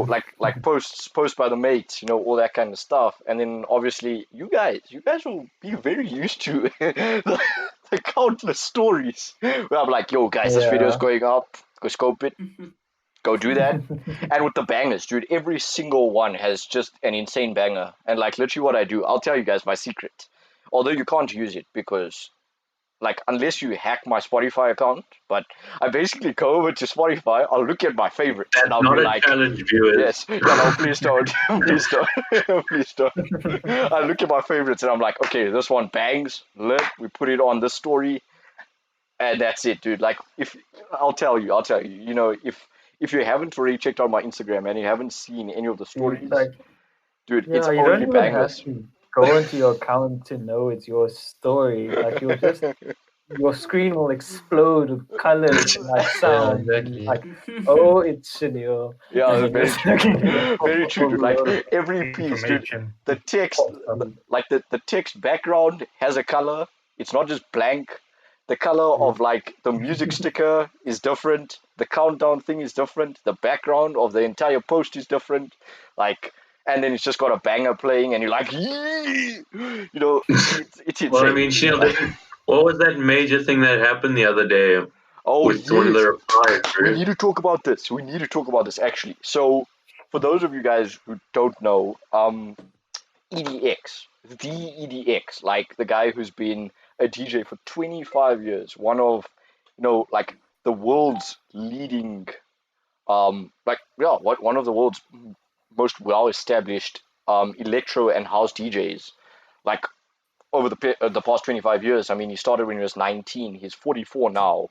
like posts by the mates, all that kind of stuff. And then obviously you guys will be very used to the countless stories where I'm like, yo guys, this video's going up, go scope it. Go do that. And with the bangers, dude, every single one has just an insane banger. And like literally what I do, I'll tell you guys my secret. Although you can't use it because like unless you hack my Spotify account, but I basically go over to Spotify, I'll look at my favorites and I'll be like, challenge, viewers. Yes, no, please don't. Please don't. Please don't. I look at my favorites and I'm like, okay, this one bangs, lit, we put it on this story, and that's it, dude. Like if I'll tell you, if you haven't already checked out my Instagram and you haven't seen any of the stories, dude, it's you only don't even bangers. have to go into your account to know it's your story. Like your screen will explode with colors and like sound. Exactly. Like, oh, it's Chanel. Yeah, very true, dude. Like every piece, dude, the text, like the text background has a color. It's not just blank. The color of like the music sticker is different. The countdown thing is different. The background of the entire post is different. Like, and then it's just got a banger playing, and you're like, it's insane. Well, I mean, what was that major thing that happened the other day? With one of the replies? We need to talk about this. Actually. So, for those of you guys who don't know, EDX, like the guy who's been a DJ for 25 years, one of, like the world's leading, one of the world's most well-established electro and house DJs, like over the past 25 years. I mean, he started when he was 19. He's 44 now.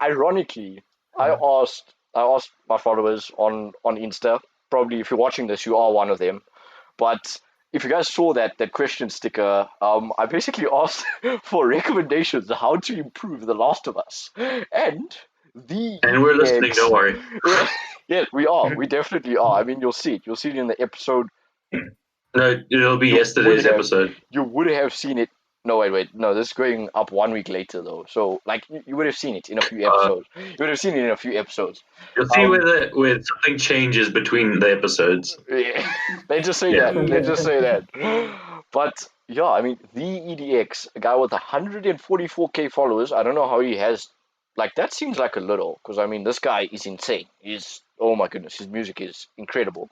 Ironically, I asked my followers on Insta. Probably, if you're watching this, you are one of them. But if you guys saw that question sticker, I basically asked for recommendations on how to improve The Last of Us. And we're listening, don't worry. Yeah, we are. We definitely are. I mean, you'll see it. You'll see it in the episode. No, it'll be yesterday's episode. You would have seen it. No, wait. No, this is going up 1 week later, though. So, like, you would have seen it in a few episodes. You would have seen it in a few episodes. You'll see where something changes between the episodes. Yeah, they just say that. But, yeah, I mean, the EDX, a guy with 144K followers, I don't know how he has, like, that seems like a little, because, I mean, this guy is insane. Oh, my goodness, his music is incredible.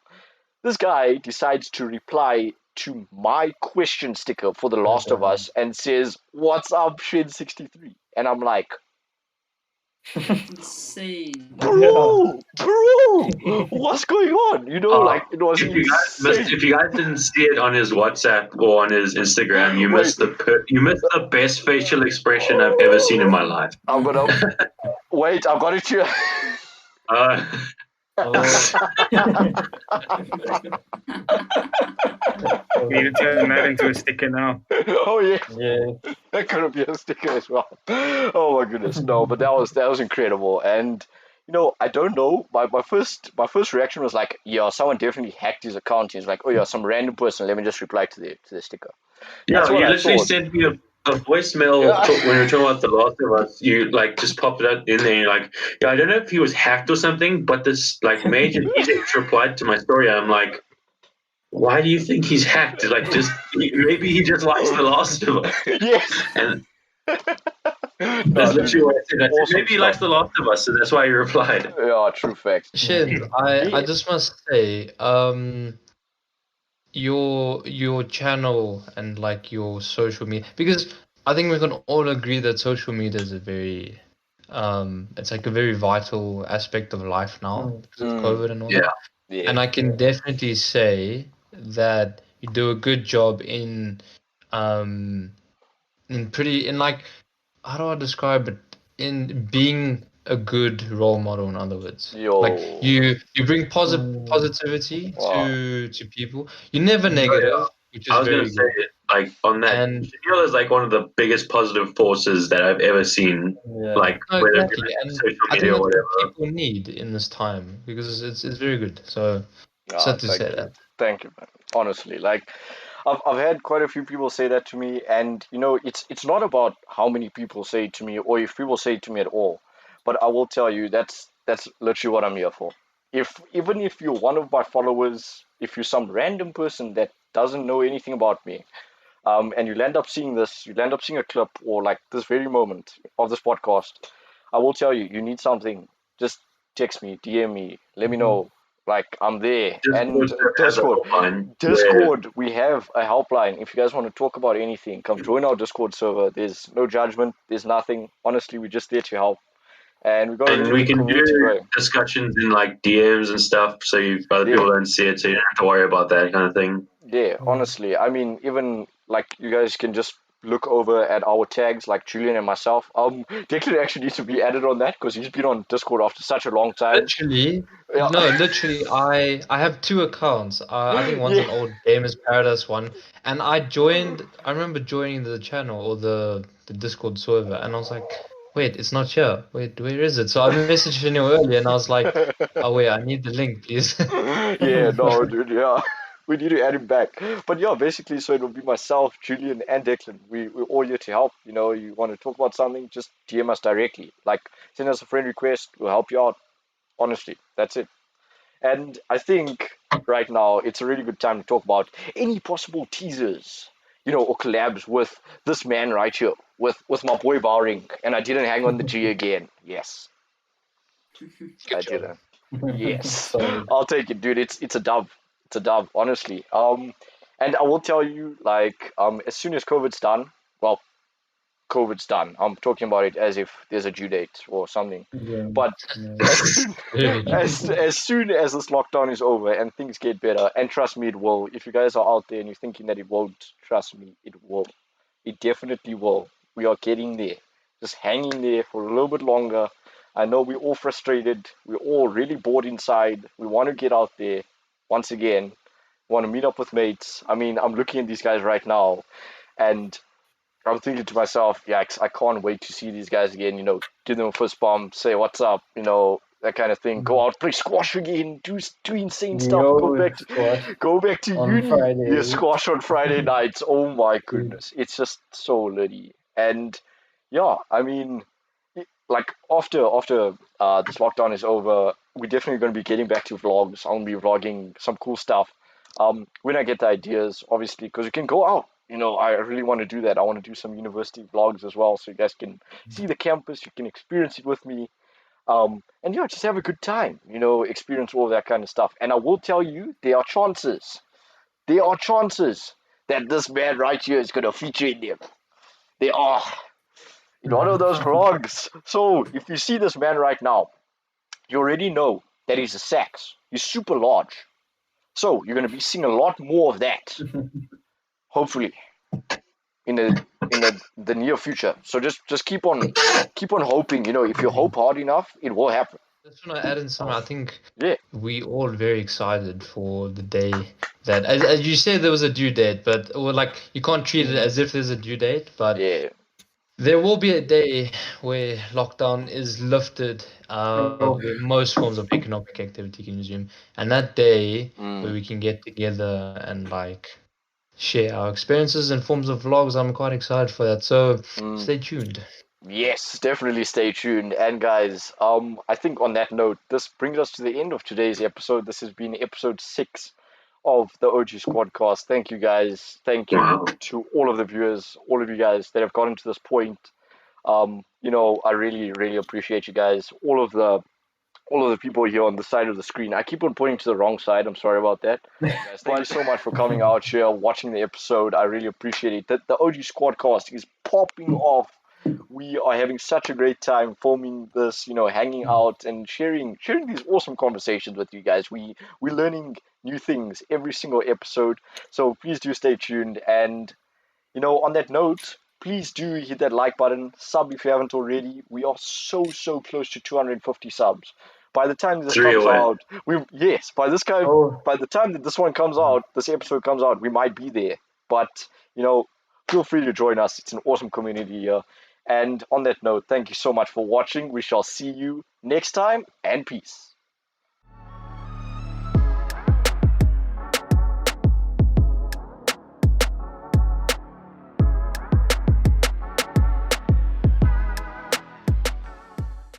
This guy decides to reply to my question sticker for The Last of Us and says, "What's up, Shenz63?" And I'm like, insane. Bro, what's going on? You know, like it was insane. If you guys didn't see it on his WhatsApp or on his Instagram, you missed the best facial expression I've ever seen in my life. I'm gonna wait. I've got it here. We need to turn that into a sticker now. Oh yeah, Yeah. that could be a sticker as well. Oh my goodness, no, but that was incredible. And you know, I don't know. My first reaction was like, yeah, someone definitely hacked his account. He's like, oh yeah, some random person. Let me just reply to the sticker. Yeah, you literally sent me a voicemail when we were talking about The Last of Us. You like just popped it in there. And you're like, yeah, I don't know if he was hacked or something, but this like major Edx replied to my story. I'm like, why do you think he's hacked? Like, maybe he just likes The Last of Us. Yes. And that's literally what I said. Awesome maybe he likes The Last of Us, so that's why he replied. Yeah, true fact. Shenz, I just must say, your channel and like your social media, because I think we can all agree that social media is a very it's like a very vital aspect of life now because of COVID and all that. Yeah. And I can definitely say that you do a good job in like, how do I describe it? In being a good role model, in other words. Like you bring positivity to people. You're never negative, which is very good. Say it, like on that, and Daniel is like one of the biggest positive forces that I've ever seen. Yeah. Like whether it's social media or whatever. People need in this time because it's very good. So sad to say that. Thank you, man. Honestly, like I've had quite a few people say that to me, and you know, it's not about how many people say it to me or if people say it to me at all. But I will tell you that's literally what I'm here for. Even if you're one of my followers, if you're some random person that doesn't know anything about me, and you'll end up seeing this, you'll end up seeing a clip or like this very moment of this podcast, I will tell you, you need something, just text me, DM me, let me know. Like, I'm there. And Discord, we have a helpline. If you guys want to talk about anything, come join our Discord server. There's no judgment. There's nothing. Honestly, we're just there to help. And we can do discussions in like DMs and stuff, so other people don't see it, so you don't have to worry about that kind of thing. Yeah, honestly, I mean, even like you guys can just look over at our tags, like Julian and myself. Declan actually needs to be added on that because he's been on Discord after such a long time. Literally, I have 2 accounts. I think one's an old Gamers Paradise one, and I remember joining the channel or the Discord server, and I was like, wait, it's not here. Wait, where is it? So I messaged you earlier, and I was like, oh wait, I need the link, please. Yeah, no, dude, yeah. We need to add him back. But yeah, basically, so it'll be myself, Julian, and Declan. We're all here to help. You know, you want to talk about something, just DM us directly. Like, send us a friend request. We'll help you out. Honestly, that's it. And I think right now, it's a really good time to talk about any possible teasers, you know, or collabs with this man right here, with my boy Bowring. And I didn't hang on the G again. Yes. I didn't. Yes. I'll take it, dude. It's a dub. It's a dub, honestly. And I will tell you, like, as soon as COVID's done, well, COVID's done. I'm talking about it as if there's a due date or something. Yeah. But as soon as this lockdown is over and things get better, and trust me, it will. If you guys are out there and you're thinking that it won't, trust me, it will. It definitely will. We are getting there. Just hanging there for a little bit longer. I know we're all frustrated. We're all really bored inside. We want to get out there. Once again, want to meet up with mates. I mean, I'm looking at these guys right now, and I'm thinking to myself, yeah, I can't wait to see these guys again, you know, give them a fist bump, say what's up, you know, that kind of thing. Go out, play squash again, do insane stuff, go back to uni. Yeah, squash on Friday nights. Oh my goodness. It's just so litty. And yeah, I mean, like after this lockdown is over, we're definitely going to be getting back to vlogs. I'm going to be vlogging some cool stuff. When I get the ideas, obviously, because we can go out. You know, I really want to do that. I want to do some university vlogs as well, so you guys can see the campus. You can experience it with me. And just have a good time, experience all that kind of stuff. And I will tell you, there are chances that this man right here is going to feature in them. They are in one of those vlogs. So if you see this man right now, you already know that he's a sax. He's super large. So you're going to be seeing a lot more of that, hopefully, in the near future. So just keep on hoping. If you hope hard enough, it will happen. Just want to add in something. I think we all very excited for the day that, as you said, there was a due date, but you can't treat it as if there's a due date. But there will be a day where lockdown is lifted, where most forms of economic activity can resume, and that day where we can get together and share our experiences in forms of vlogs. I'm quite excited for that. So stay tuned. Yes, definitely stay tuned. And guys, I think on that note, this brings us to the end of today's episode. This has been episode 6 of the OG Squadcast. Thank you guys. Thank you to all of the viewers, all of you guys that have gotten to this point. I really, really appreciate you guys. All of the people here on the side of the screen. I keep on pointing to the wrong side. I'm sorry about that. Guys, thank you so much for coming out here, watching the episode. I really appreciate it. The OG Squadcast is popping off. We are having such a great time filming this, hanging out and sharing these awesome conversations with you guys. We're learning new things every single episode. So please do stay tuned. And, on that note, please do hit that like button, sub if you haven't already. We are so close to 250 subs. By the time this comes out, by the time that this episode comes out, we might be there. But, feel free to join us. It's an awesome community here. And on that note, thank you so much for watching. We shall see you next time, and peace.